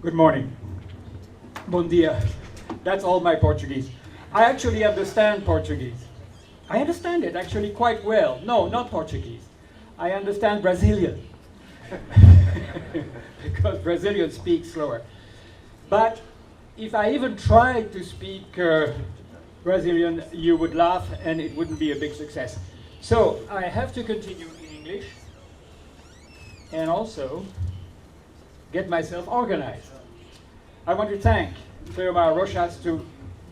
Good morning. Bom dia. That's all my Portuguese. I actually understand Portuguese. I understand it actually quite well. No, not Portuguese. I understand Brazilian. Because Brazilians speak slower. But if I even tried to speak Brazilian, you would laugh and it wouldn't be a big success. So I have to continue in English and also get myself organized. I want to thank Cleomar Rochas to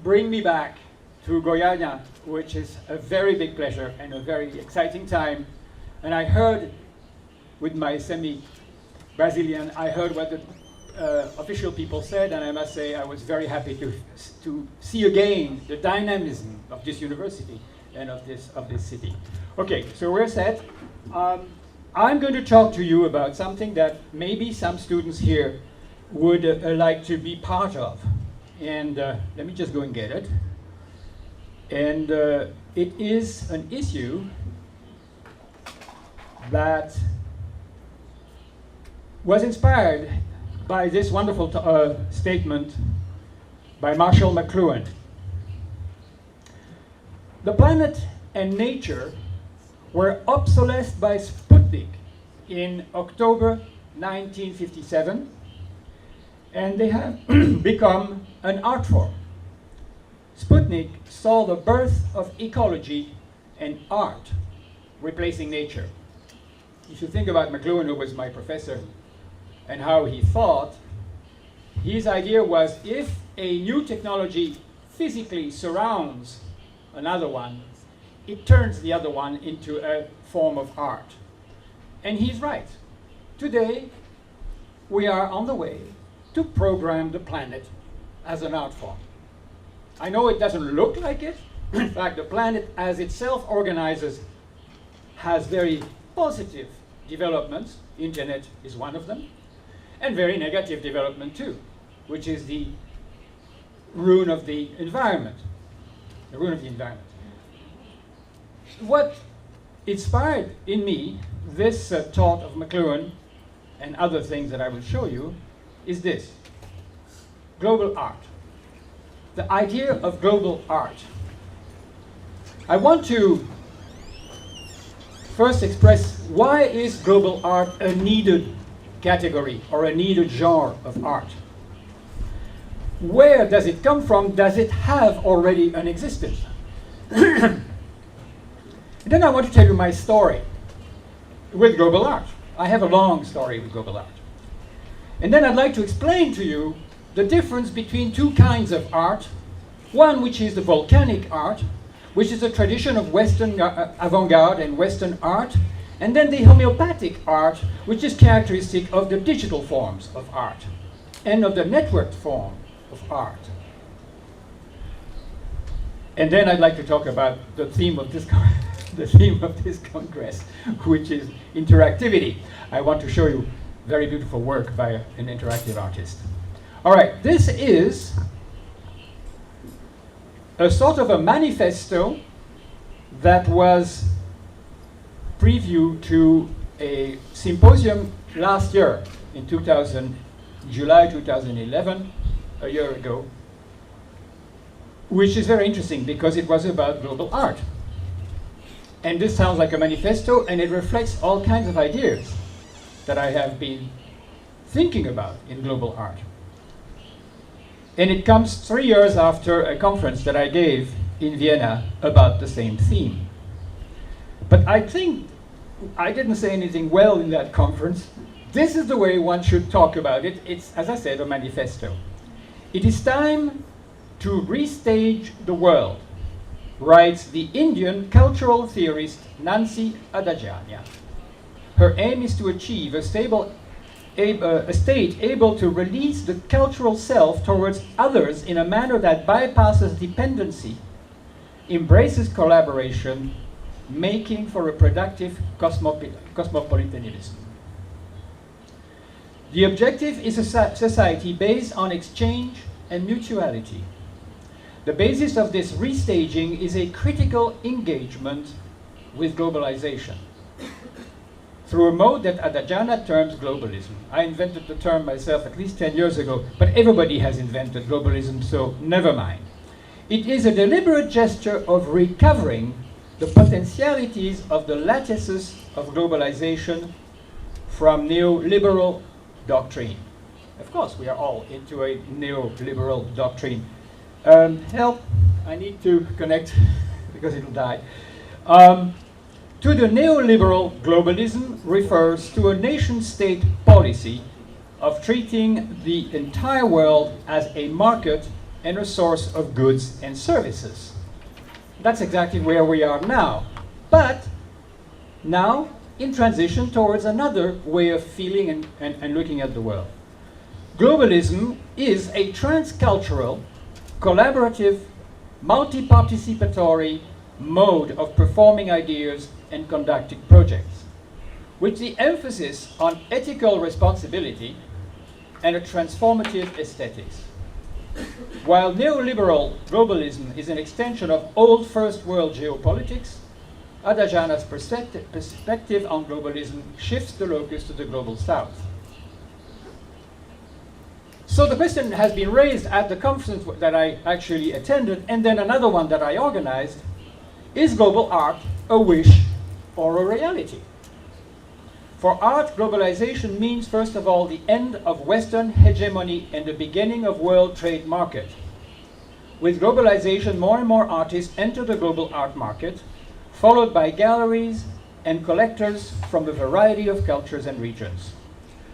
bring me back to Goiânia, which is a very big pleasure and a very exciting time. And I heard, with my semi-Brazilian, I heard what the official people said, and I must say I was very happy to see again the dynamism of this university and of this city. Okay, so we're set. I'm going to talk to you about something that maybe some students here would like to be part of. And let me just go and get it. And it is an issue that was inspired by this wonderful statement by Marshall McLuhan. The planet and nature were obsolesced by Sputnik in October 1957, and they have become an art form. Sputnik saw the birth of ecology and art replacing nature. If you think about McLuhan, who was my professor, and how he thought, his idea was if a new technology physically surrounds another one, it turns the other one into a form of art. And he's right. Today, we are on the way to program the planet as an art form. I know it doesn't look like it. In fact, the planet as itself organizes has very positive developments. Internet is one of them. And very negative development too, which is the ruin of the environment. The ruin of the environment. What inspired in me this thought of McLuhan and other things that I will show you is this: global art. The idea of global art. I want to first express why is global art a needed category or a needed genre of art. Where does it come from? Does it have already an existence? And then I want to tell you my story with global art. I have a long story with global art. And then I'd like to explain to you the difference between two kinds of art. One which is the volcanic art, which is a tradition of Western avant-garde and Western art, and then the homeopathic art, which is characteristic of the digital forms of art and of the networked form of art. And then I'd like to talk about the theme of this Congress, which is interactivity. I want to show you very beautiful work by an interactive artist. All right, this is a sort of a manifesto that was preview to a symposium last year in July 2011, a year ago, which is very interesting because it was about global art. And this sounds like a manifesto, and it reflects all kinds of ideas that I have been thinking about in global art. And it comes 3 years after a conference that I gave in Vienna about the same theme. But I think I didn't say anything well in that conference. This is the way one should talk about it. It's, as I said, a manifesto. It is time to restage the world, writes the Indian cultural theorist Nancy Adajania. Her aim is to achieve a state able to release the cultural self towards others in a manner that bypasses dependency, embraces collaboration, making for a productive cosmopolitanism. The objective is a society based on exchange and mutuality. The basis of this restaging is a critical engagement with globalization. through a mode that Adajana terms globalism. I invented the term myself at least 10 years ago, but everybody has invented globalism, so never mind. It is a deliberate gesture of recovering the potentialities of the lattices of globalization from neoliberal doctrine. Of course, we are all into a neoliberal doctrine. Help, I need to connect because it'll die. To the neoliberal, globalism refers to a nation-state policy of treating the entire world as a market and a source of goods and services. That's exactly where we are now, but now in transition towards another way of feeling and looking at the world. Globalism is a transcultural, collaborative, multi-participatory mode of performing ideas and conducting projects, with the emphasis on ethical responsibility and a transformative aesthetics. While neoliberal globalism is an extension of old First World geopolitics, Adajana's perspective on globalism shifts the locus to the global south. So the question has been raised at the conference that I actually attended, and then another one that I organized: is global art a wish or a reality? For art, globalization means, first of all, the end of Western hegemony and the beginning of world trade market. With globalization, more and more artists enter the global art market, followed by galleries and collectors from a variety of cultures and regions.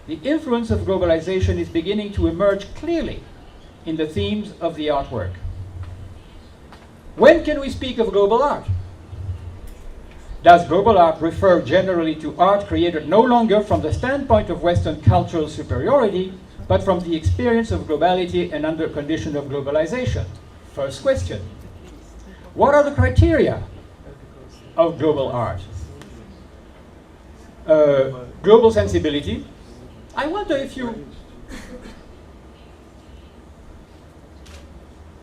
The influence of globalization is beginning to emerge clearly in the themes of the artwork. When can we speak of global art? Does global art refer generally to art created no longer from the standpoint of Western cultural superiority, but from the experience of globality and under condition of globalization? First question. What are the criteria of global art? Global sensibility. I wonder if you...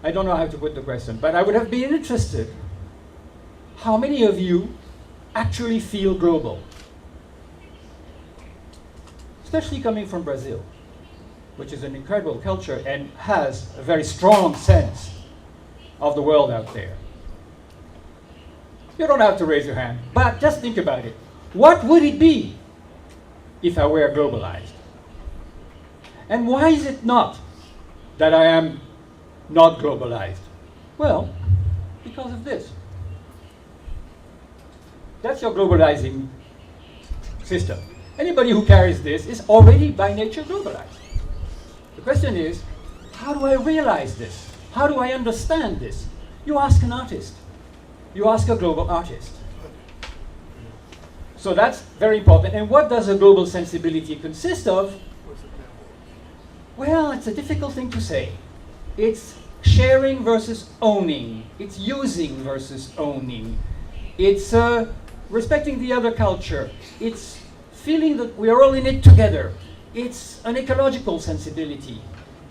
I don't know how to put the question, but I would have been interested how many of you actually feel global, especially coming from Brazil, which is an incredible culture and has a very strong sense of the world out there. You don't have to raise your hand, but just think about it. What would it be if I were globalized? And why is it not that I am not globalized? Well, because of this. That's your globalizing system. Anybody who carries this is already by nature globalized. The question is, how do I realize this? How do I understand this? You ask an artist. You ask a global artist. So that's very important. And what does a global sensibility consist of? Well, it's a difficult thing to say. It's sharing versus owning. It's using versus owning. It's respecting the other culture. It's feeling that we are all in it together. It's an ecological sensibility.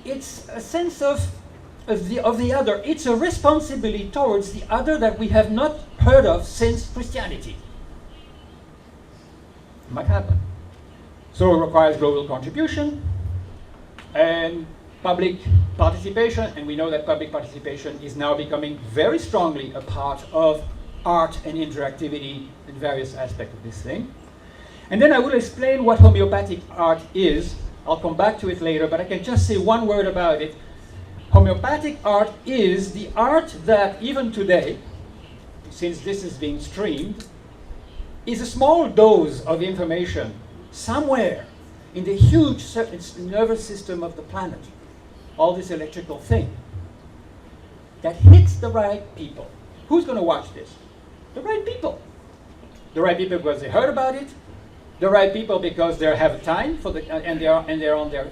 It's a sense of the other. It's a responsibility towards the other that we have not heard of since Christianity. It might happen. So it requires global contribution and public participation, and we know that public participation is now becoming very strongly a part of art and interactivity in various aspects of this thing. And then I will explain what homeopathic art is. I'll come back to it later, but I can just say one word about it. Homeopathic art is the art that even today, since this is being streamed, is a small dose of information somewhere in the huge nervous system of the planet, all this electrical thing, that hits the right people. Who's going to watch this? The right people. The right people because they heard about it. The right people because they have time for the and they're on their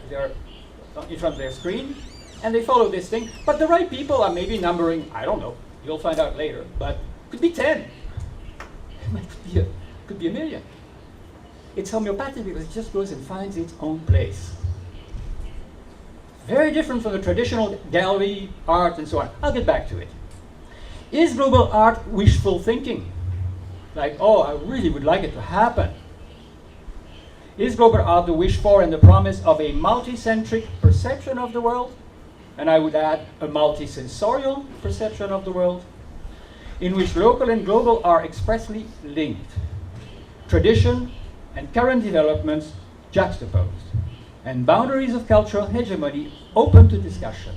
in front of their screen, and they follow this thing. But the right people are maybe numbering, I don't know. You'll find out later. But could be 10. It could be a million. It's homeopathic because it just goes and finds its own place. Very different from the traditional gallery art and so on. I'll get back to it. Is global art wishful thinking? Like, oh, I really would like it to happen. Is global art the wish for and the promise of a multi-centric perception of the world? And I would add a multi-sensorial perception of the world, in which local and global are expressly linked, tradition and current developments juxtaposed, and boundaries of cultural hegemony open to discussion.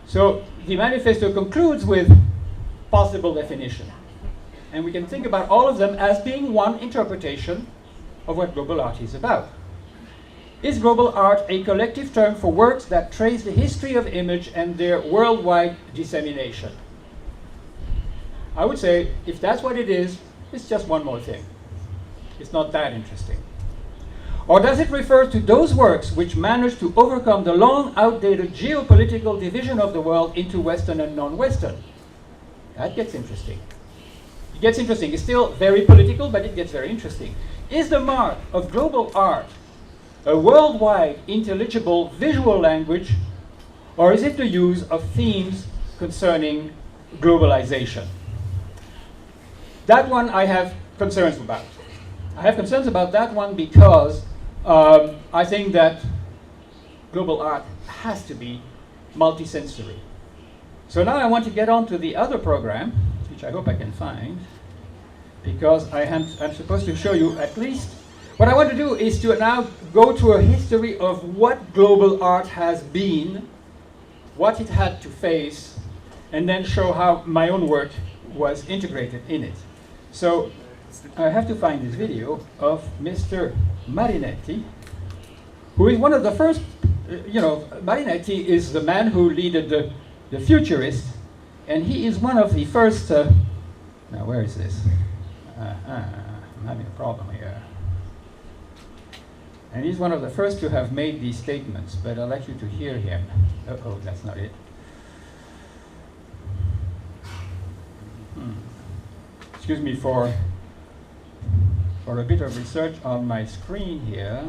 So the manifesto concludes with possible definition. And we can think about all of them as being one interpretation of what global art is about. Is global art a collective term for works that trace the history of image and their worldwide dissemination? I would say, if that's what it is, it's just one more thing. It's not that interesting. Or does it refer to those works which manage to overcome the long outdated geopolitical division of the world into Western and non-Western? That gets interesting. It gets interesting. It's still very political, but it gets very interesting. Is the mark of global art a worldwide intelligible visual language, or is it the use of themes concerning globalization? That one I have concerns about. I have concerns about that one because I think that global art has to be multisensory. So now I want to get on to the other program, which I hope I can find, because I'm supposed to show you at least. What I want to do is to now go to a history of what global art has been, what it had to face, and then show how my own work was integrated in it. So I have to find this video of Mr. Marinetti, who is one of the first, Marinetti is the man who led the Futurists, and he is one of the first, now where is this? I'm having a problem here. And he's one of the first to have made these statements, but I'd like you to hear him. Uh-oh, that's not it. Excuse me for a bit of research on my screen here.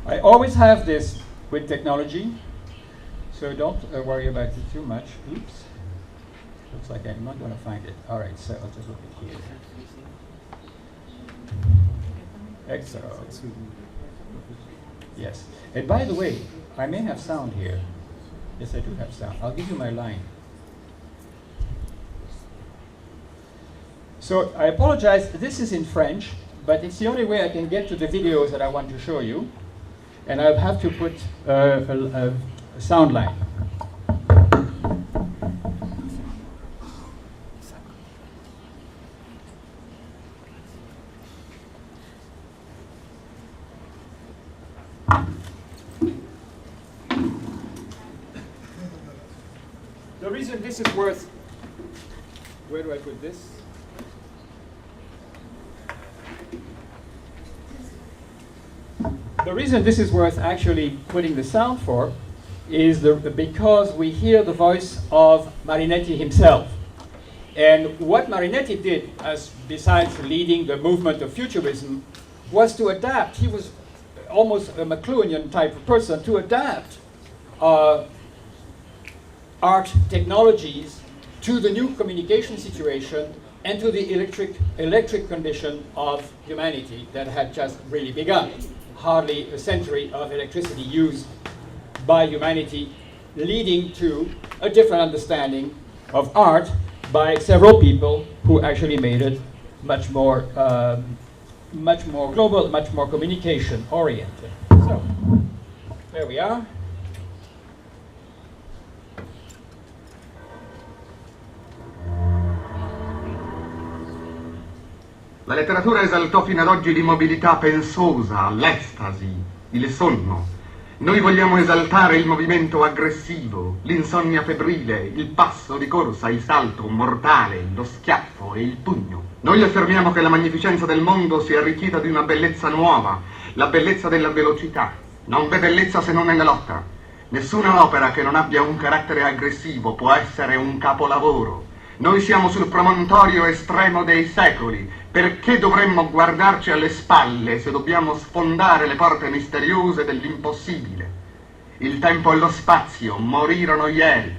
I always have this with technology, so don't worry about it too much. Oops. Looks like I'm not going to find it. All right, so I'll just look at here. Excellent. Yes. And by the way, I may have sound here. Yes, I do have sound. I'll give you my line. So I apologize. This is in French, but it's the only way I can get to the videos that I want to show you. And I'll have to put a sound line. The reason this is worth, where do I put this? The reason this is worth actually putting the sound for is because we hear the voice of Marinetti himself. And what Marinetti did, besides leading the movement of futurism, was to adapt. He was almost a McLuhanian type of person, to adapt art technologies to the new communication situation and to the electric condition of humanity that had just really begun. Hardly a century of electricity used by humanity, leading to a different understanding of art by several people who actually made it much more global, much more communication oriented. So, there we are. La letteratura esaltò fino ad oggi l'immobilità pensosa, l'estasi, il sonno. Noi vogliamo esaltare il movimento aggressivo, l'insonnia febbrile, il passo di corsa, il salto mortale, lo schiaffo e il pugno. Noi affermiamo che la magnificenza del mondo sia arricchita di una bellezza nuova, la bellezza della velocità. Non v'è bellezza se non nella lotta. Nessuna opera che non abbia un carattere aggressivo può essere un capolavoro. Noi siamo sul promontorio estremo dei secoli. Perché dovremmo guardarci alle spalle se dobbiamo sfondare le porte misteriose dell'impossibile? il tempo e lo spazio morirono ieri.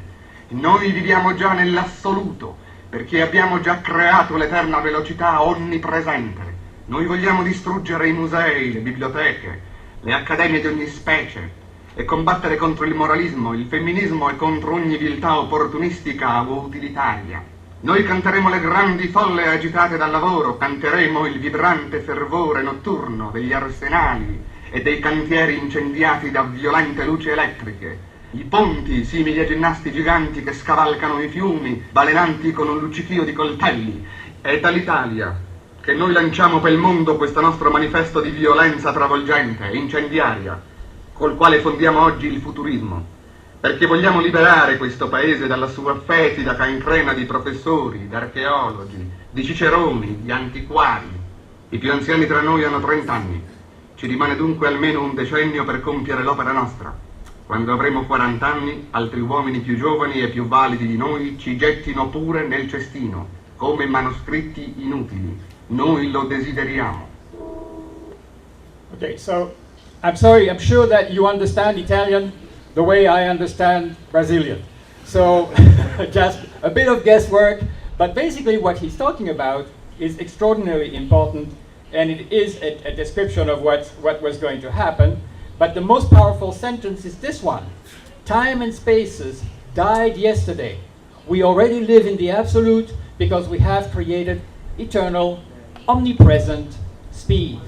Noi viviamo già nell'assoluto, perché abbiamo già creato l'eterna velocità onnipresente. Noi vogliamo distruggere i musei, le biblioteche, le accademie di ogni specie e combattere contro il moralismo, il femminismo e contro ogni viltà opportunistica o utilitaria. Noi canteremo le grandi folle agitate dal lavoro, canteremo il vibrante fervore notturno degli arsenali e dei cantieri incendiati da violente luci elettriche, i ponti simili a ginnasti giganti che scavalcano i fiumi, balenanti con un luccichio di coltelli. È dall'Italia che noi lanciamo per il mondo questo nostro manifesto di violenza travolgente e incendiaria, col quale fondiamo oggi il futurismo, perché vogliamo liberare questo paese dalla sua fetida cancrena di professori, di archeologi, di ciceroni, di antiquari. I più anziani tra noi hanno 30 anni. Ci rimane dunque almeno un decennio per compiere l'opera nostra. Quando avremo 40 anni, altri uomini più giovani e più validi di noi ci gettino pure nel cestino, come manoscritti inutili. Noi lo desideriamo. Okay, so I'm sorry, I'm sure that you understand Italian the way I understand Brazilian. So just a bit of guesswork, but basically what he's talking about is extraordinarily important, and it is a description of what was going to happen. But the most powerful sentence is this one: time and spaces died yesterday. We already live in the absolute because we have created eternal, omnipresent speed.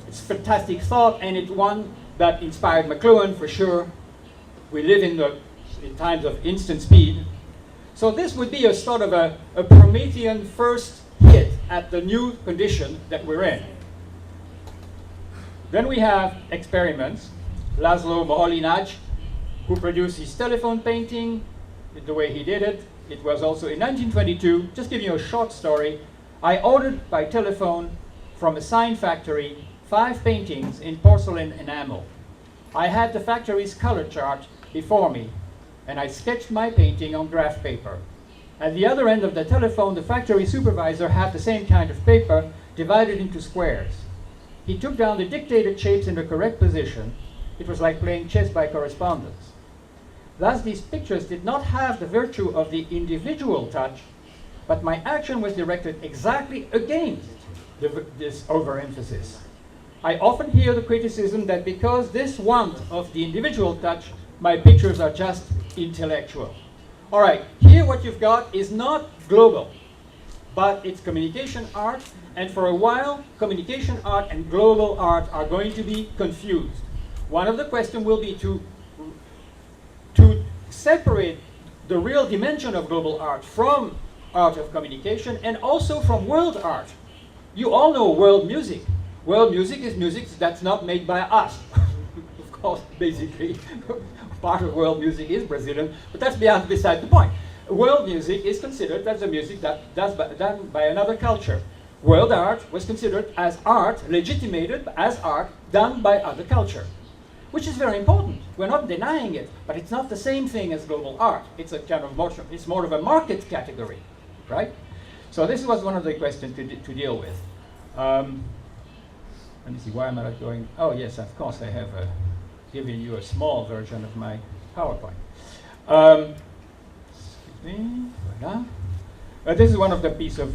It's a fantastic thought, and it's one that inspired McLuhan for sure. We live in times of instant speed. So this would be a sort of a Promethean first hit at the new condition that we're in. Then we have experiments. Laszlo Moholy-Nagy, who produced his telephone painting, the way he did it. It was also in 1922. Just give you a short story. I ordered by telephone from a sign factory 5 paintings in porcelain enamel. I had the factory's color chart before me, and I sketched my painting on graph paper. At the other end of the telephone, the factory supervisor had the same kind of paper divided into squares. He took down the dictated shapes in the correct position. It was like playing chess by correspondence. Thus, these pictures did not have the virtue of the individual touch, but my action was directed exactly against this overemphasis. I often hear the criticism that because this want of the individual touch, my pictures are just intellectual. All right, here what you've got is not global, but it's communication art, and for a while, communication art and global art are going to be confused. One of the questions will be to separate the real dimension of global art from art of communication and also from world art. You all know world music. World music is music that's not made by us. Of course, basically, part of world music is Brazilian, but that's beside the point. World music is considered as a music done by another culture. World art was considered as art, legitimated as art done by other culture, which is very important. We're not denying it, but it's not the same thing as global art. It's a kind of it's more of a market category, right? So this was one of the questions to deal with. Let me see, why am I not going? Oh yes, of course I have given you a small version of my PowerPoint. Excuse me, voilà. This is one of the piece of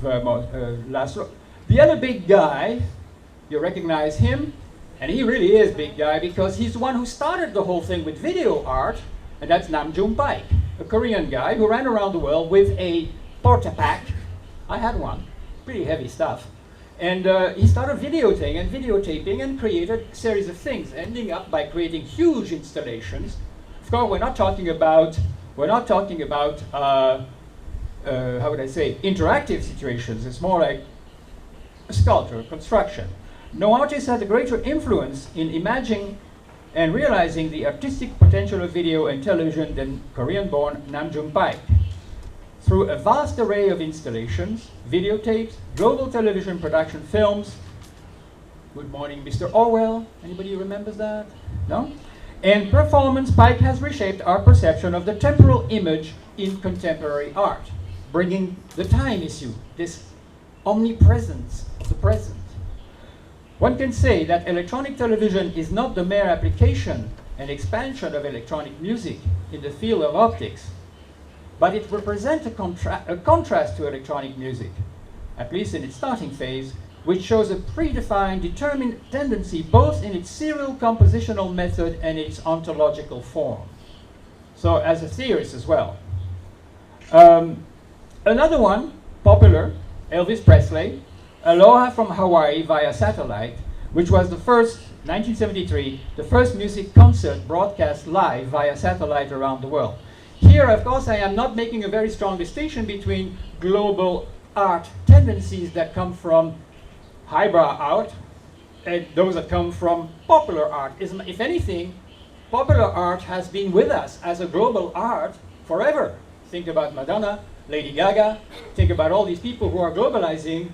Laszlo. The other big guy, you recognize him, and he really is big guy because he's the one who started the whole thing with video art, and that's Nam June Paik, a Korean guy who ran around the world with a portapack. I had one, pretty heavy stuff. And he started videotaping and created a series of things, ending up by creating huge installations. Of course, we're not talking about how would I say, interactive situations. It's more like a sculpture, construction. No artist had a greater influence in imagining and realizing the artistic potential of video and television than Korean-born Nam June Paik. Through a vast array of installations, videotapes, global television production films. Good morning, Mr. Orwell. Anybody remembers that? No? And performance, Paik has reshaped our perception of the temporal image in contemporary art, bringing the time issue, this omnipresence of the present. One can say that electronic television is not the mere application an expansion of electronic music in the field of optics, but it represents a contrast to electronic music, at least in its starting phase, which shows a predefined, determined tendency both in its serial compositional method and its ontological form. So as a theorist as well. Another one, popular, Elvis Presley, Aloha from Hawaii via satellite, which was the first, 1973, the first music concert broadcast live via satellite around the world. Here, of course, I am not making a very strong distinction between global art tendencies that come from highbrow art and those that come from popular art. If anything, popular art has been with us as a global art forever. Think about Madonna, Lady Gaga, think about all these people who are globalizing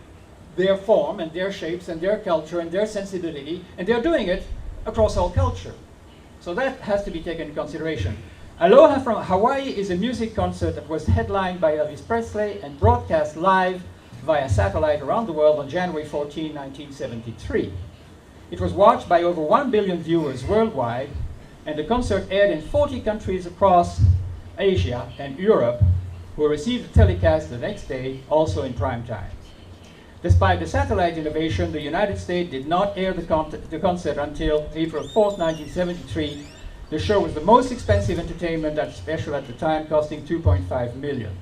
their form and their shapes and their culture and their sensibility, and they're doing it across all culture. So that has to be taken into consideration. Aloha from Hawaii is a music concert that was headlined by Elvis Presley and broadcast live via satellite around the world on January 14, 1973. It was watched by over 1 billion viewers worldwide, and the concert aired in 40 countries across Asia and Europe, who received the telecast the next day, also in prime time. Despite the satellite innovation, the United States did not air the concert until April 4, 1973. The show was the most expensive entertainment at special at the time, costing $2.5 million.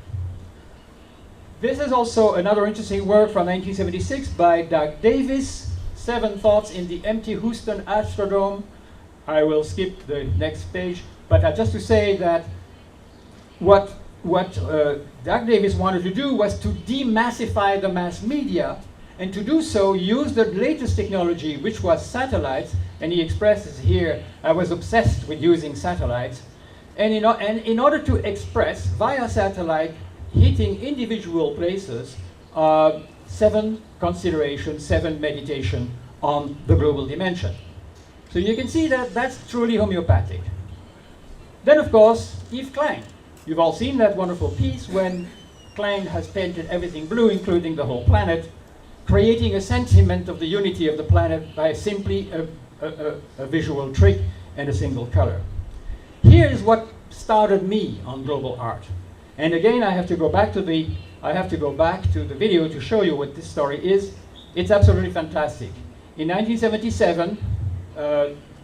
This is also another interesting work from 1976 by Doug Davis, 7 Thoughts in the Empty Houston Astrodome. I will skip the next page, but just to say that what Doug Davis wanted to do was to demassify the mass media, and to do so use the latest technology, which was satellites, and he expresses here, I was obsessed with using satellites, and in order to express via satellite, hitting individual places, 7 considerations, 7 meditation on the global dimension. So you can see that that's truly homeopathic. Then of course, Yves Klein. You've all seen that wonderful piece when Klein has painted everything blue, including the whole planet, creating a sentiment of the unity of the planet by simply a visual trick and a single color. Here is what started me on global art. And again, I have to go back to the video to show you what this story is. It's absolutely fantastic. In 1977,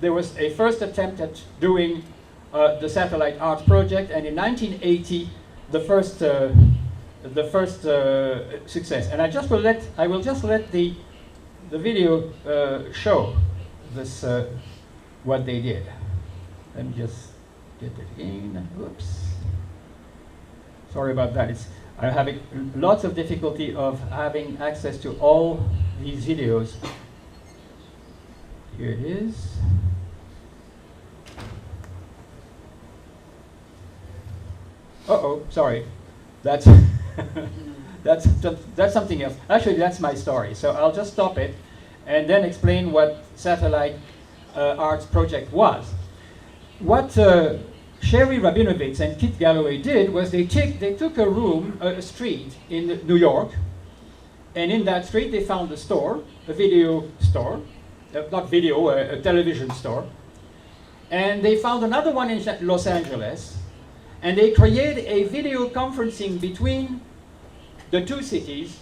there was a first attempt at doing the satellite art project, and in 1980, the first success. And I will just let the video show this what they did. Let me just get it again. Whoops. Sorry about that. I'm having lots of difficulty of having access to all these videos. Here it is. Uh-oh, sorry. That's that's something else. Actually, that's my story. So I'll just stop it and then explain what Satellite Arts Project was. What Sherry Rabinovitz and Kit Galloway did was they took a street in New York, and in that street they found a store, a video store, not video, a television store, and they found another one in Los Angeles, and they created a video conferencing between the two cities,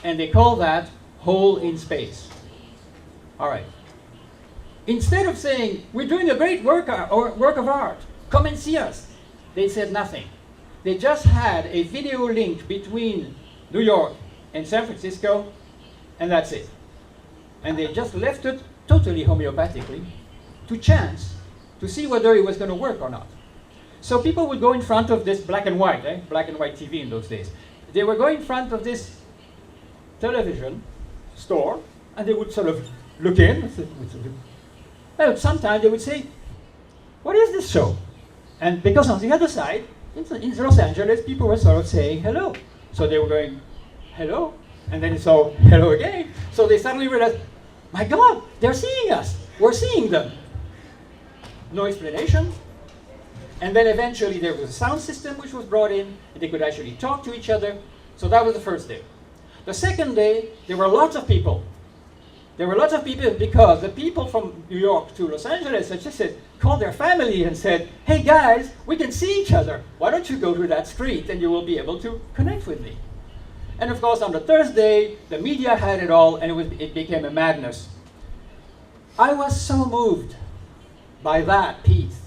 and they call that Hole in Space. All right. Instead of saying, we're doing a great work of art, come and see us, they said nothing. They just had a video link between New York and San Francisco, and that's it. And they just left it totally homeopathically to chance to see whether it was going to work or not. So people would go in front of this black and white TV in those days. They were going in front of this television store, and they would sort of look in. Well, sometimes they would say, what is this show? And because on the other side, in Los Angeles, people were sort of saying hello. So they were going, hello, and then they saw hello again. So they suddenly realized, my God, they're seeing us. We're seeing them. No explanation. And then eventually there was a sound system which was brought in, and they could actually talk to each other. So that was the first day. The second day, there were lots of people. there were lots of people, because the people from New York to Los Angeles had just said, called their family and said, hey guys, we can see each other. Why don't you go to that street and you will be able to connect with me? And of course, on the Thursday, the media had it all, and it became a madness. I was so moved by that piece.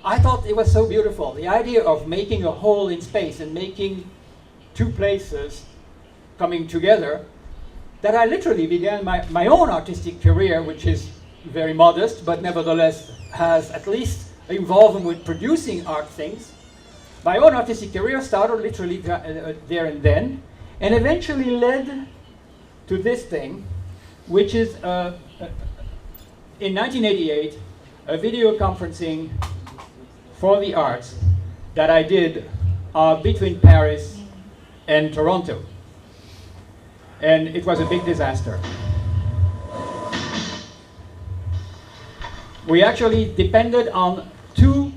I thought it was so beautiful. The idea of making a hole in space and making two places coming together, that I literally began my own artistic career, which is very modest, but nevertheless has at least involvement with producing art things. My own artistic career started literally there and then, and eventually led to this thing, which is, in 1988, a video conferencing for the arts that I did between Paris and Toronto. And it was a big disaster. We actually depended on two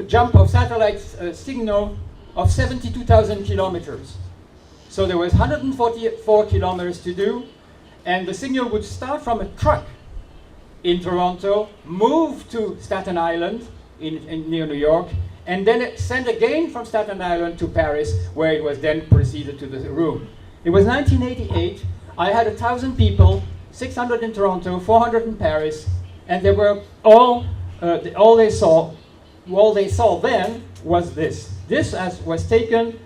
jump of satellite signal of 72,000 kilometers. So there was 144 kilometers to do, and the signal would start from a truck in Toronto, move to Staten Island near New York, and then it sent again from Staten Island to Paris, where it was then proceeded to the room. It was 1988. I had 1,000 people, 600 in Toronto, 400 in Paris, and they were all they saw then was this. This was taken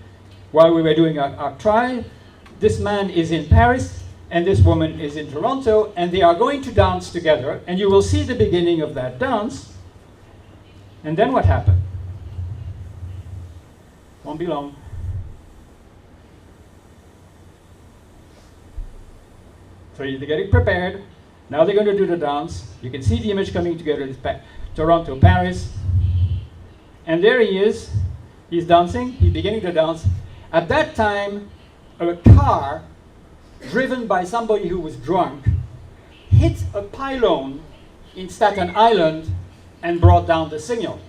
while we were doing our trial. This man is in Paris, and this woman is in Toronto, and they are going to dance together, and you will see the beginning of that dance. And then what happened? Won't be long. So they're getting prepared. Now they're going to do the dance. You can see the image coming together. It's Toronto, Paris. And there he is. He's dancing. He's beginning to dance. At that time, a car driven by somebody who was drunk hit a pylon in Staten Island and brought down the signal.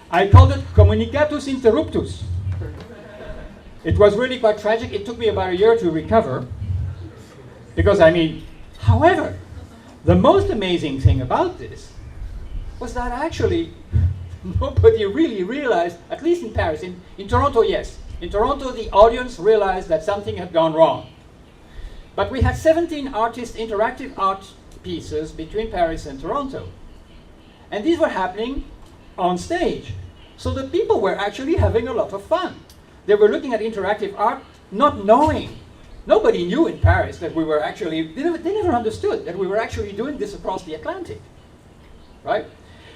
I called it communicatus interruptus. It was really quite tragic. It took me about a year to recover. Because, however, the most amazing thing about this was that actually nobody really realized, at least in Paris, in Toronto, yes. In Toronto, the audience realized that something had gone wrong. But we had 17 interactive art pieces between Paris and Toronto. And these were happening on stage. So the people were actually having a lot of fun. They were looking at interactive art, not knowing. Nobody knew in Paris that we were actually, they never understood that we were actually doing this across the Atlantic, right?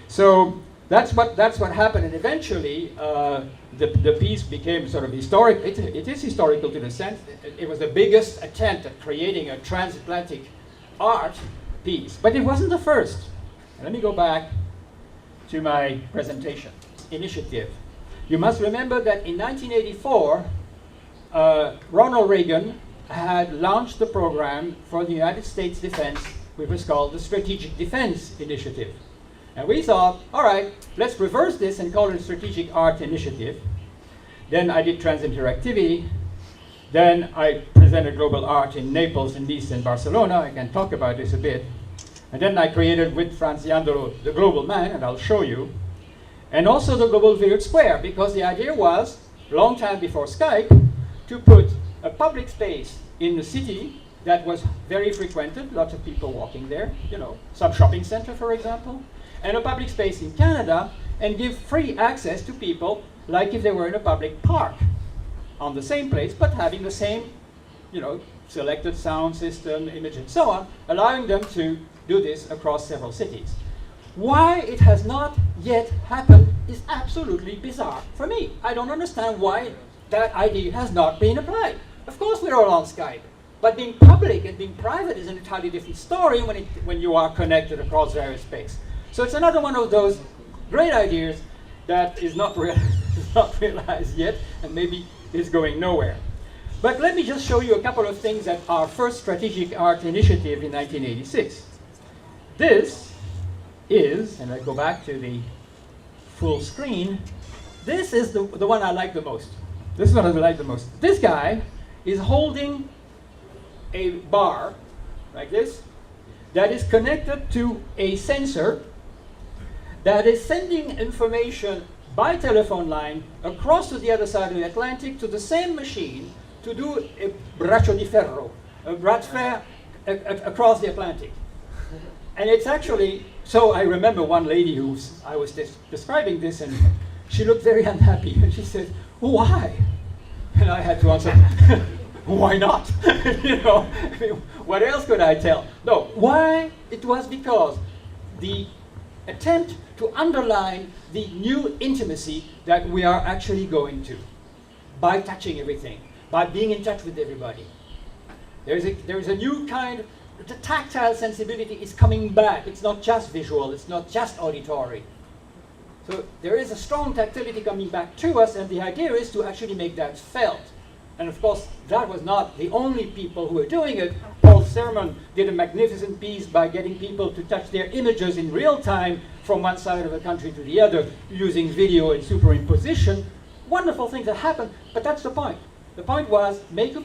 So that's what happened, and eventually the piece became sort of historic. It is historical to the sense it was the biggest attempt at creating a transatlantic art piece, but it wasn't the first. And let me go back to my presentation. Initiative. You must remember that in 1984, Ronald Reagan had launched the program for the United States defense, which was called the Strategic Defense Initiative. And we thought, all right, let's reverse this and call it a Strategic Art Initiative. Then I did Transinteractivity. Then I presented global art in Naples, and Nice, and Barcelona. I can talk about this a bit. And then I created with Franz Jandro the Global Man, and I'll show you. And also the Global Village Square, because the idea was, a long time before Skype, to put a public space in the city that was very frequented, lots of people walking there, some shopping center, for example, and a public space in Canada, and give free access to people like if they were in a public park on the same place, but having the same, selected sound system, image, and so on, allowing them to do this across several cities. Why it has not yet happened is absolutely bizarre for me. I don't understand why that idea has not been applied. Of course we're all on Skype, but being public and being private is an entirely different story when you are connected across various space. So it's another one of those great ideas that is not realized yet, and maybe is going nowhere. But let me just show you a couple of things that our first strategic art initiative in 1986. This is, and I go back to the full screen, this is the one I like the most. This is what I like the most. This guy is holding a bar like this that is connected to a sensor that is sending information by telephone line across to the other side of the Atlantic to the same machine to do a braccio di ferro, a bras de fer across the Atlantic. And it's actually, so I remember one lady I was describing this, and she looked very unhappy, and she said, "Why?" And I had to answer, "Why not?" You know, I mean, what else could I tell? No, why? It was because the attempt to underline the new intimacy that we are actually going to by touching everything, by being in touch with everybody. There is a new kind, the tactile sensibility is coming back. It's not just visual, it's not just auditory. So there is a strong tactility coming back to us, and the idea is to actually make that felt. And of course, that was not the only people who were doing it. Paul Sermon did a magnificent piece by getting people to touch their images in real time from one side of the country to the other, using video and superimposition. Wonderful things that happened, but that's the point. The point was, make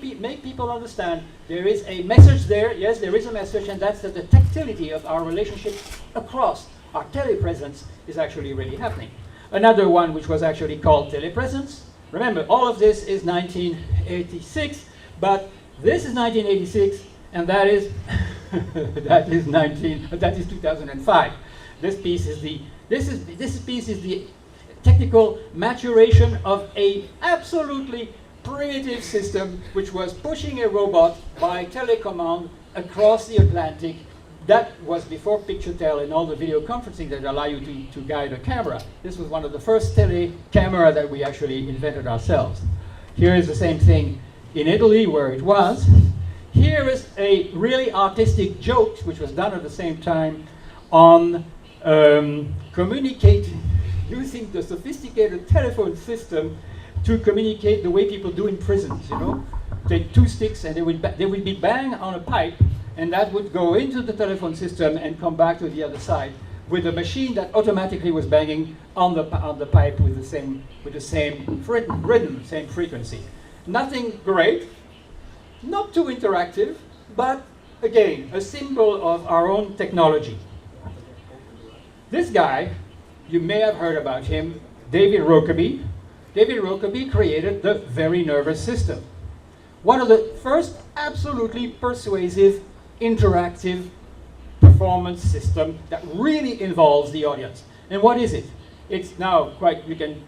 people understand there is a message there. Yes, there is a message, and that's that the tactility of our relationship across our telepresence is actually really happening. Another one which was actually called telepresence. Remember, all of this is 1986, but this is 1986, and that is that is 2005. This piece is the technical maturation of a absolutely primitive system which was pushing a robot by telecommand across the Atlantic. That was before Picturetel and all the video conferencing that allow you to guide a camera. This was one of the first tele camera that we actually invented ourselves. Here is the same thing in Italy where it was. Here is a really artistic joke which was done at the same time on communicating using the sophisticated telephone system to communicate the way people do in prisons, you know. Take two sticks and they would be banged on a pipe, and that would go into the telephone system and come back to the other side with a machine that automatically was banging on the pipe with the same rhythm, same frequency. Nothing great, not too interactive, but again, a symbol of our own technology. This guy, you may have heard about him, David Rokeby. David Rokeby created the very nervous system. One of the first absolutely persuasive, interactive performance system that really involves the audience. And what is it? It's now quite, you can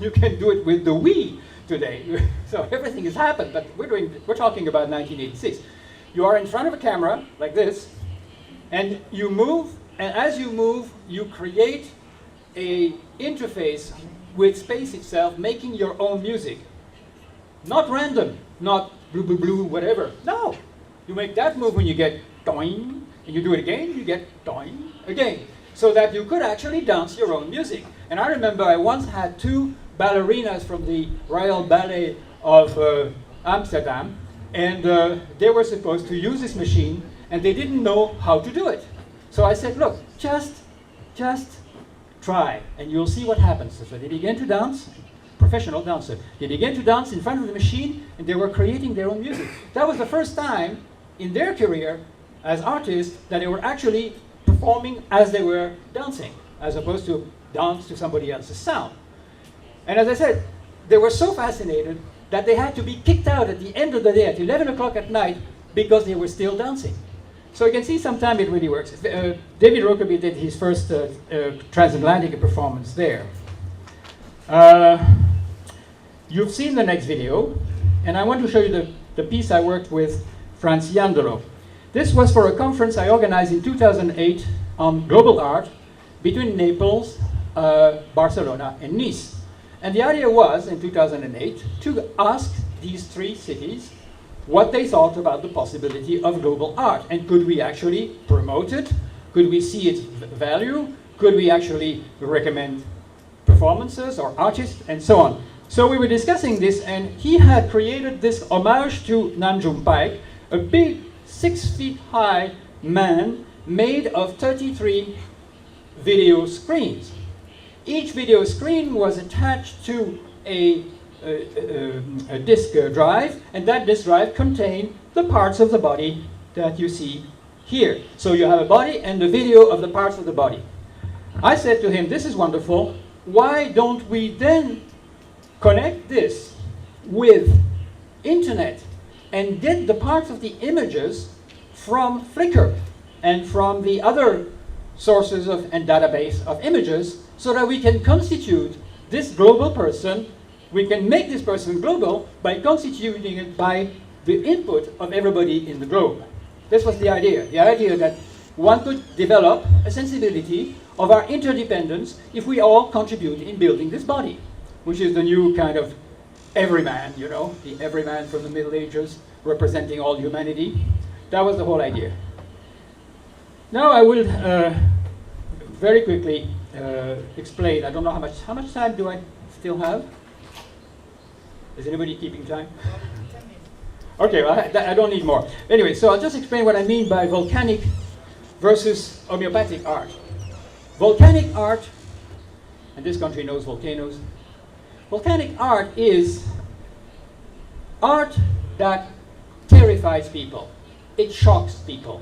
do it with the Wii today. So everything has happened, but we're talking about 1986. You are in front of a camera like this, and you move, and as you move, you create a interface with space itself, making your own music. Not random, not blue, blue, blue, whatever. No, you make that move when you get doing, and you do it again, you get doing again. So that you could actually dance your own music. And I remember I once had two ballerinas from the Royal Ballet of Amsterdam, and they were supposed to use this machine, and they didn't know how to do it. So I said, look, just try, and you'll see what happens. So they began to dance, professional dancer. They began to dance in front of the machine, and they were creating their own music. That was the first time in their career as artists that they were actually performing as they were dancing, as opposed to dance to somebody else's sound. And as I said, they were so fascinated that they had to be kicked out at the end of the day at 11 o'clock at night because they were still dancing. So you can see sometimes it really works. David Rokeby did his first transatlantic performance there. You've seen the next video, and I want to show you the piece I worked with Franz Jandelo. This was for a conference I organized in 2008 on global art between Naples, Barcelona, and Nice. And the idea was, in 2008, to ask these three cities what they thought about the possibility of global art. And could we actually promote it? Could we see its value? Could we actually recommend performances or artists and so on? So we were discussing this, and he had created this homage to Nam June Paik, a big 6 feet high man made of 33 video screens. Each video screen was attached to a a disk drive, and that disk drive contained the parts of the body that you see here. So you have a body and the video of the parts of the body. I said to him, this is wonderful. Why don't we then connect this with internet and get the parts of the images from Flickr and from the other sources of and database of images, so that we can constitute this global person. We can make this person global by constituting it by the input of everybody in the globe. This was the idea that one could develop a sensibility of our interdependence if we all contribute in building this body, which is the new kind of everyman, you know, the everyman from the Middle Ages representing all humanity. That was the whole idea. Now I will very quickly explain. I don't know how much time do I still have? Is anybody keeping time? Okay, well, I don't need more. Anyway, so I'll just explain what I mean by volcanic versus homeopathic art. Volcanic art, and this country knows volcanoes. Volcanic art is art that terrifies people. It shocks people.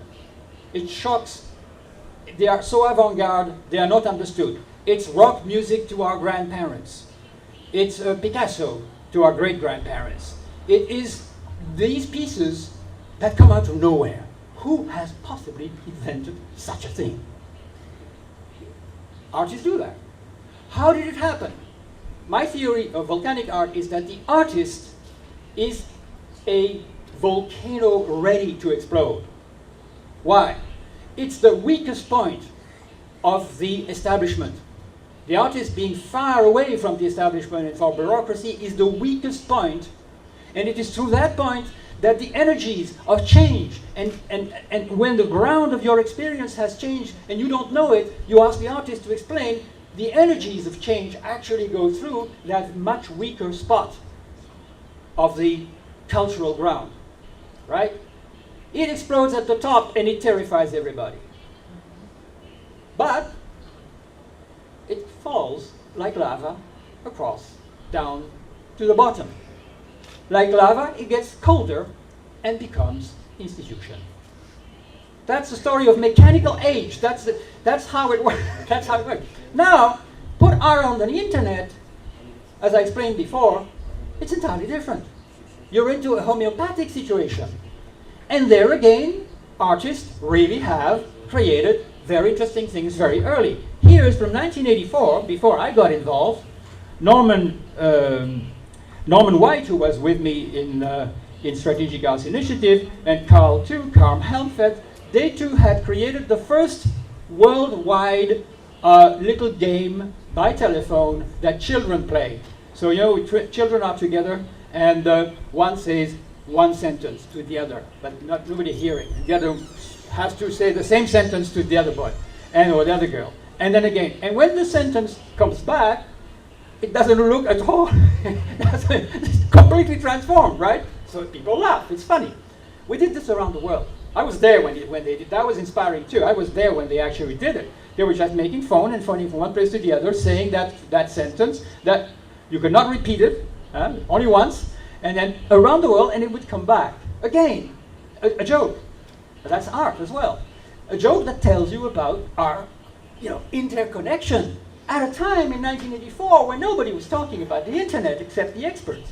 It shocks. They are so avant-garde, they are not understood. It's rock music to our grandparents. It's Picasso to our great-grandparents. It is these pieces that come out of nowhere. Who has possibly invented such a thing? Artists do that. How did it happen? My theory of volcanic art is that the artist is a volcano ready to explode. Why? It's the weakest point of the establishment. The artist being far away from the establishment and from bureaucracy is the weakest point, and it is through that point that the energies of change, and when the ground of your experience has changed and you don't know it, you ask the artist to explain, the energies of change actually go through that much weaker spot of the cultural ground, right? It explodes at the top and it terrifies everybody. But it falls like lava across, down to the bottom. Like lava, it gets colder and becomes institution. That's the story of mechanical age. That's how it works. That's how it works. Now, put art on the internet, as I explained before, it's entirely different. You're into a homeopathic situation. And there again, artists really have created very interesting things very early. Here is from 1984, before I got involved. Norman White, who was with me in Strategic Arts Initiative, and Carl Helmfeld, they too had created the first worldwide little game by telephone that children play. So, you know, children are together, and one says one sentence to the other, but nobody hearing. The other has to say the same sentence to the other boy, or the other girl. And then again. And when the sentence comes back, it doesn't look at all. It's completely transformed, right? So people laugh. It's funny. We did this around the world. I was there when they did. That was inspiring too. I was there when they actually did it. They were just making phone and phoning from one place to the other, saying that sentence that you could not repeat it, only once, and then around the world, and it would come back again. A joke. But that's art as well. A joke that tells you about our, interconnection. At a time in 1984 when nobody was talking about the internet except the experts.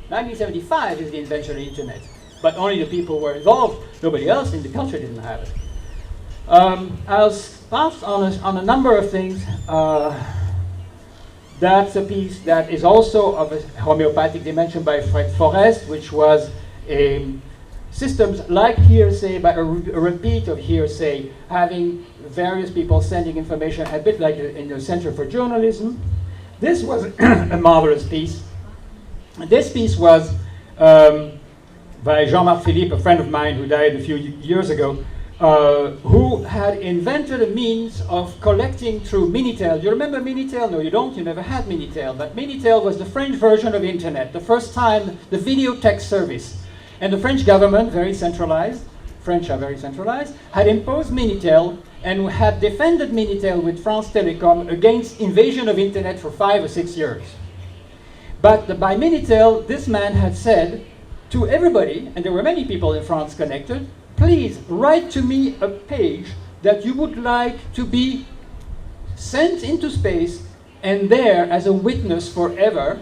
1975 is the invention of the internet, but only the people who were involved. Nobody else in the culture didn't have it. I'll pass on a number of things. That's a piece that is also of a homeopathic dimension by Fred Forrest, which was systems like hearsay, but a repeat of hearsay, having various people sending information, a bit like in the Center for Journalism. This was a marvelous piece. This piece was by Jean-Marc Philippe, a friend of mine who died a few years ago, who had invented a means of collecting through Minitel. You remember Minitel? No, you don't. You never had Minitel. But Minitel was the French version of Internet, the first time, the video text service. And the French government, very centralized, French are very centralized, had imposed Minitel and had defended Minitel with France Telecom against invasion of Internet for 5 or 6 years. But by Minitel, this man had said to everybody, and there were many people in France connected, please write to me a page that you would like to be sent into space and there as a witness forever,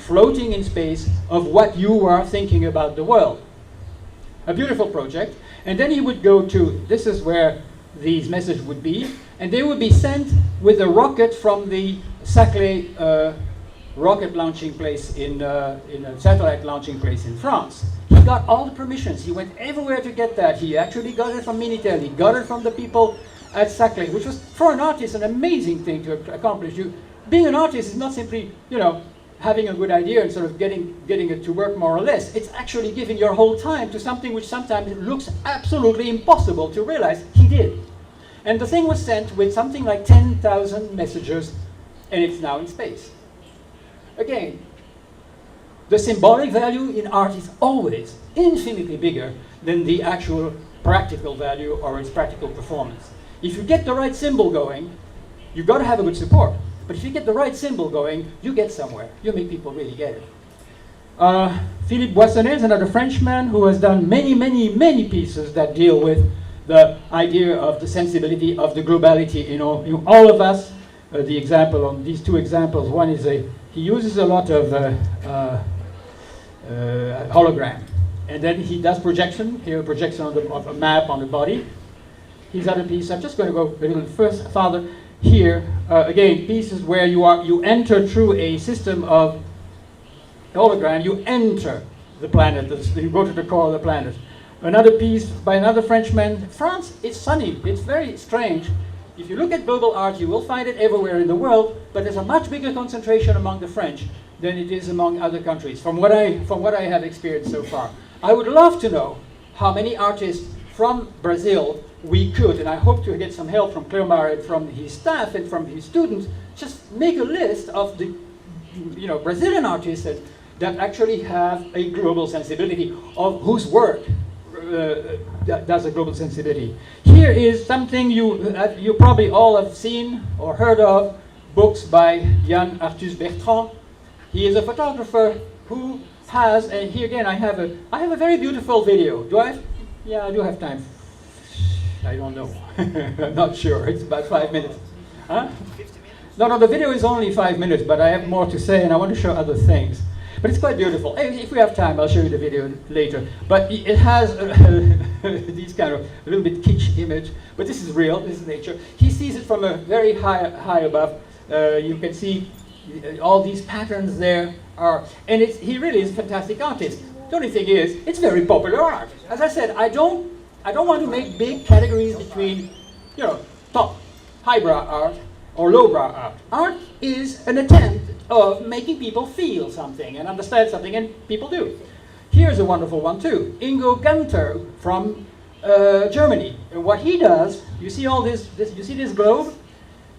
floating in space, of what you are thinking about the world. A beautiful project. And then he would go to, this is where these messages would be, and they would be sent with a rocket from the Saclay rocket launching place in a satellite launching place in France. He got all the permissions. He went everywhere to get that. He actually got it from Minitel. He got it from the people at Saclay, which was, for an artist, an amazing thing to accomplish. Being an artist is not simply, having a good idea and sort of getting it to work more or less. It's actually giving your whole time to something which sometimes looks absolutely impossible to realize. He did. And the thing was sent with something like 10,000 messages, and it's now in space. Again, the symbolic value in art is always infinitely bigger than the actual practical value or its practical performance. If you get the right symbol going, you've got to have a good support. But if you get the right symbol going, you get somewhere. You make people really get it. Philippe Boissonnet is another Frenchman who has done many, many, many pieces that deal with the idea of the sensibility of the globality in all of us. The example on these two examples, one is he uses a lot of hologram. And then he does projection, here a projection of a map on the body. His other piece, I'm just going to go a little farther. Here, again, pieces where you enter through a system of hologram, you enter the planet, you go to the core of the planet. Another piece by another Frenchman. France is sunny, it's very strange. If you look at global art, you will find it everywhere in the world, but there's a much bigger concentration among the French than it is among other countries, from what I have experienced so far. I would love to know how many artists from Brazil we could, and I hope to get some help from Cleomar and from his staff and from his students, just make a list of the Brazilian artists that actually have a global sensibility, of whose work does a global sensibility. Here is something you probably all have seen or heard of, books by Yann Arthus Bertrand. He is a photographer who has, and here again I have a very beautiful video. Do I have? Yeah, I do have time. I don't know. I'm not sure. It's about 5 minutes. Huh? 50 minutes? No, the video is only 5 minutes, but I have more to say and I want to show other things. But it's quite beautiful. If we have time, I'll show you the video later. But it has these kind of a little bit kitsch image, but this is real, this is nature. He sees it from a very high above. You can see all these patterns there and he really is a fantastic artist. The only thing is, it's very popular art. As I said, I don't want to make big categories between, top, highbrow art or lowbrow art. Art is an attempt of making people feel something and understand something, and people do. Here's a wonderful one too. Ingo Ganter from Germany. And what he does, you see all this, you see this globe?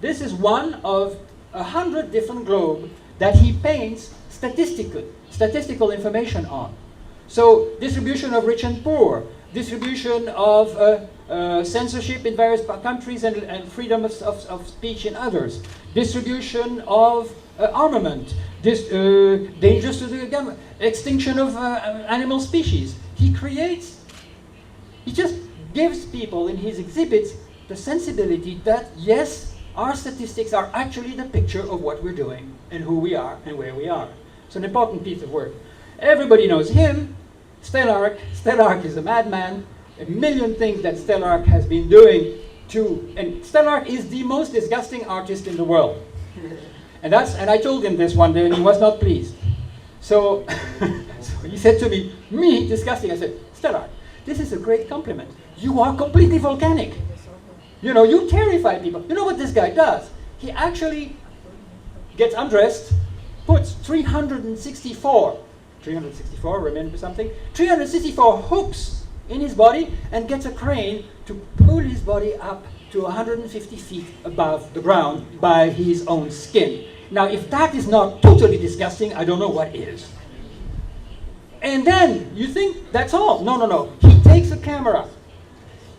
This is one of 100 different globes that he paints statistical information on. So distribution of rich and poor, distribution of censorship in various countries and freedom of speech in others, distribution of armament, dangers to the government, extinction of animal species. He just gives people in his exhibits the sensibility that, yes, our statistics are actually the picture of what we're doing and who we are and where we are. It's an important piece of work. Everybody knows him. Stellark is a madman. A million things that Stellark has been doing and Stellark is the most disgusting artist in the world. And I told him this one day and he was not pleased. So, so he said to me, disgusting. I said, Stellark, this is a great compliment. You are completely volcanic. You terrify people. You know what this guy does? He actually gets undressed, puts 364, remember something? 364 hooks in his body and gets a crane to pull his body up to 150 feet above the ground by his own skin. Now, if that is not totally disgusting, I don't know what is. And then you think that's all. No. He takes a camera.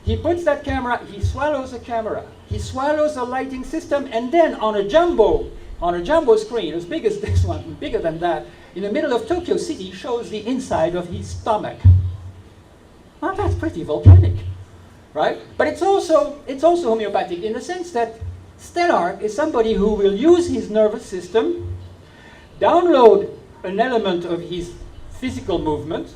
He puts that camera, he swallows a camera. He swallows a lighting system, and then on a jumbo screen, as big as this one, bigger than that, in the middle of Tokyo City shows the inside of his stomach. Well, that's pretty volcanic, right? But it's also homeopathic in the sense that Stellark is somebody who will use his nervous system, download an element of his physical movement,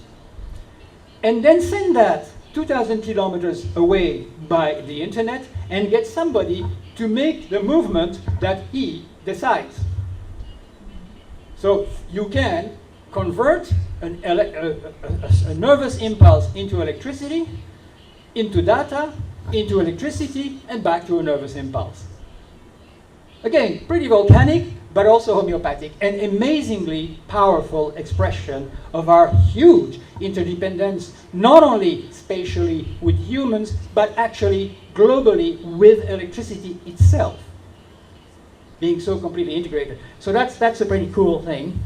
and then send that 2,000 kilometers away by the internet and get somebody to make the movement that he decides. So you can convert a nervous impulse into electricity, into data, into electricity, and back to a nervous impulse. Again, pretty volcanic, but also homeopathic, an amazingly powerful expression of our huge interdependence, not only spatially with humans, but actually globally with electricity itself, being so completely integrated. So that's a pretty cool thing.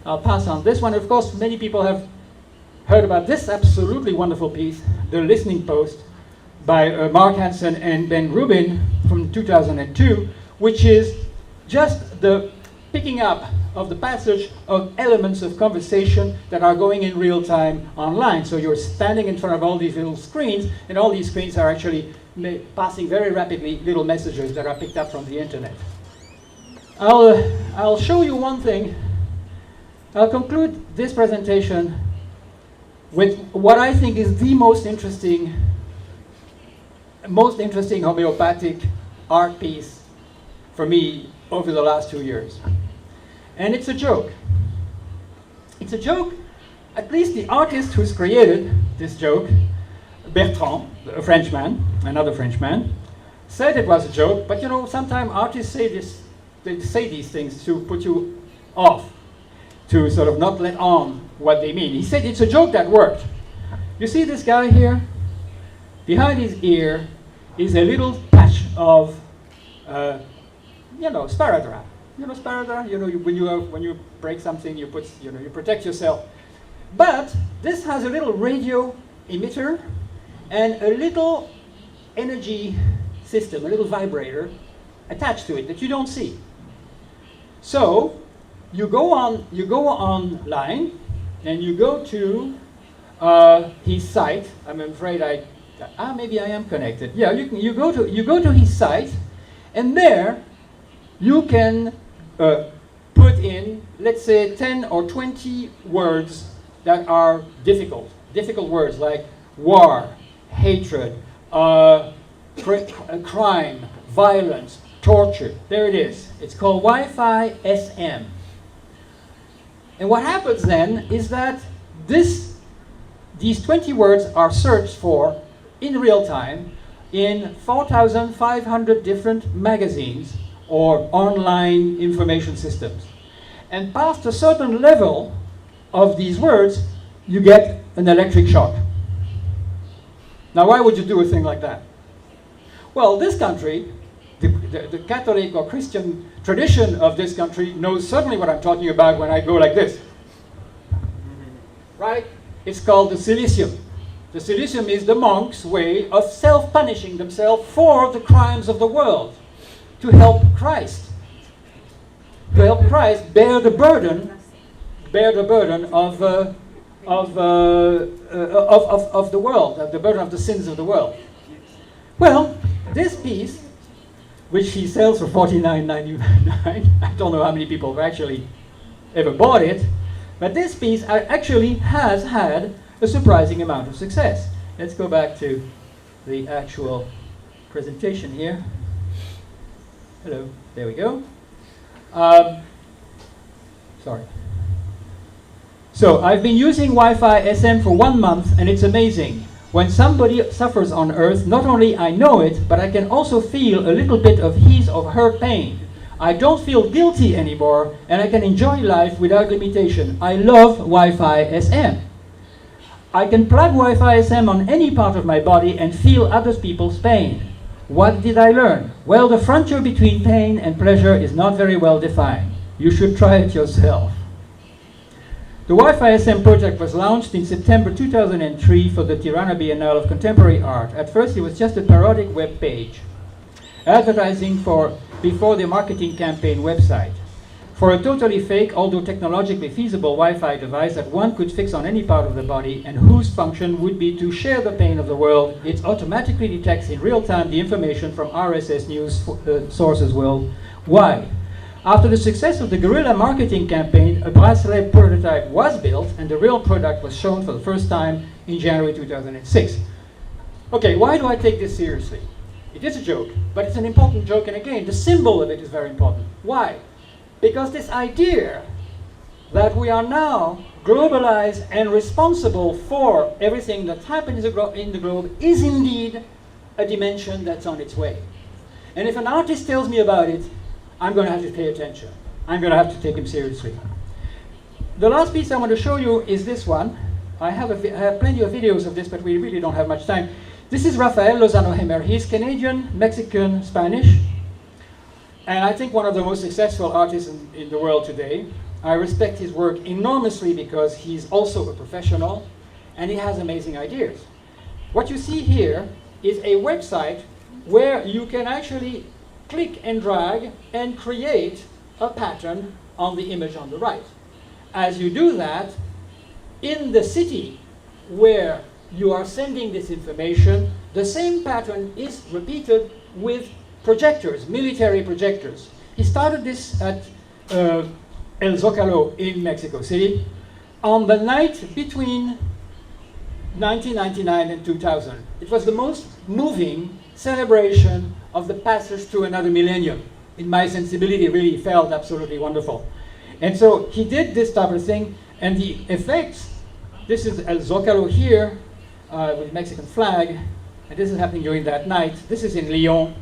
I'll pass on this one. Of course, many people have heard about this absolutely wonderful piece, The Listening Post, by Mark Hansen and Ben Rubin from 2002, which is just the picking up of the passage of elements of conversation that are going in real time online. So you're standing in front of all these little screens, and all these screens are actually passing very rapidly little messages that are picked up from the internet. I'll show you one thing. I'll conclude this presentation with what I think is the most interesting homeopathic art piece for me over the last 2 years. And it's a joke. It's a joke, at least the artist who's created this joke, Bertrand, a Frenchman, another Frenchman, said it was a joke, but you know, sometimes artists say this, they say these things to put you off, to sort of not let on what they mean. He said it's a joke that worked. You see this guy here? Behind his ear is a little patch of, sparadrap. You know sparadrap? You know, when you break something, you protect yourself. But this has a little radio emitter and a little energy system, a little vibrator attached to it that you don't see. So you go online and you go to his site. I'm afraid maybe I am connected. Yeah, you go to his site, and there you can put in, let's say, 10 or 20 words that are difficult words like war, hatred, crime, violence, torture. There it is. It's called Wi-Fi SM. And what happens then is that these 20 words are searched for in real time in 4,500 different magazines or online information systems. And past a certain level of these words, you get an electric shock. Now, why would you do a thing like that? Well, this country, the Catholic or Christian tradition of this country knows certainly what I'm talking about when I go like this. Right? It's called the Silesium. The Silesium is the monks' way of self-punishing themselves for the crimes of the world, to help Christ bear the burden of the world, the burden of the sins of the world. Well, this piece, which he sells for $49.99, I don't know how many people have actually ever bought it, but this piece actually has had a surprising amount of success. Let's go back to the actual presentation here. Hello, there we go. Sorry. So I've been using Wi-Fi SM for 1 month, and it's amazing. When somebody suffers on Earth, not only I know it, but I can also feel a little bit of his or her pain. I don't feel guilty anymore, and I can enjoy life without limitation. I love Wi-Fi SM. I can plug Wi-Fi SM on any part of my body and feel other people's pain. What did I learn? Well, the frontier between pain and pleasure is not very well defined. You should try it yourself. The Wi-Fi SM project was launched in September 2003 for the Tirana Biennale of Contemporary Art. At first, it was just a parodic web page, advertising before the marketing campaign website. for a totally fake, although technologically feasible Wi-Fi device that one could fix on any part of the body and whose function would be to share the pain of the world, it automatically detects in real time the information from RSS news sources worldwide. After the success of the guerrilla marketing campaign, a bracelet prototype was built and the real product was shown for the first time in January 2006. Okay, why do I take this seriously? It is a joke, but it's an important joke, and again, the symbol of it is very important. Why? Because this idea that we are now globalized and responsible for everything that happens in the globe is indeed a dimension that's on its way. And if an artist tells me about it, I'm going to have to pay attention. I'm going to have to take him seriously. The last piece I want to show you is this one. I have plenty of videos of this, but we really don't have much time. This is Rafael Lozano-Hemer. He's Canadian, Mexican, Spanish. And I think one of the most successful artists in the world today. I respect his work enormously because he's also a professional and he has amazing ideas. What you see here is a website where you can actually click and drag and create a pattern on the image on the right. As you do that, in the city where you are sending this information, the same pattern is repeated with projectors, military projectors. He started this at El Zócalo in Mexico City on the night between 1999 and 2000. It was the most moving celebration of the passage to another millennium. In my sensibility, it really felt absolutely wonderful. And so he did this type of thing, and the effects, this is El Zócalo here, with Mexican flag, and this is happening during that night. This is in Lyon.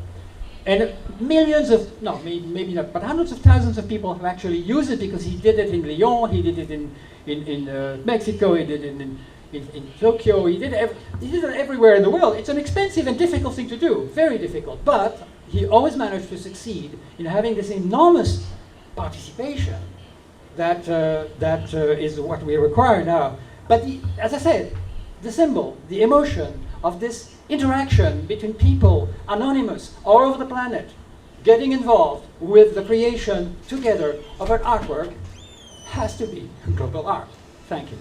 And millions of, no, maybe not, but hundreds of thousands of people have actually used it because he did it in Lyon, he did it in Mexico, he did it in Tokyo, he did it everywhere in the world. It's an expensive and difficult thing to do, very difficult, but he always managed to succeed in having this enormous participation that is what we require now. But as I said, the symbol, the emotion of this interaction between people, anonymous, all over the planet, getting involved with the creation together of an artwork has to be global art. Thank you.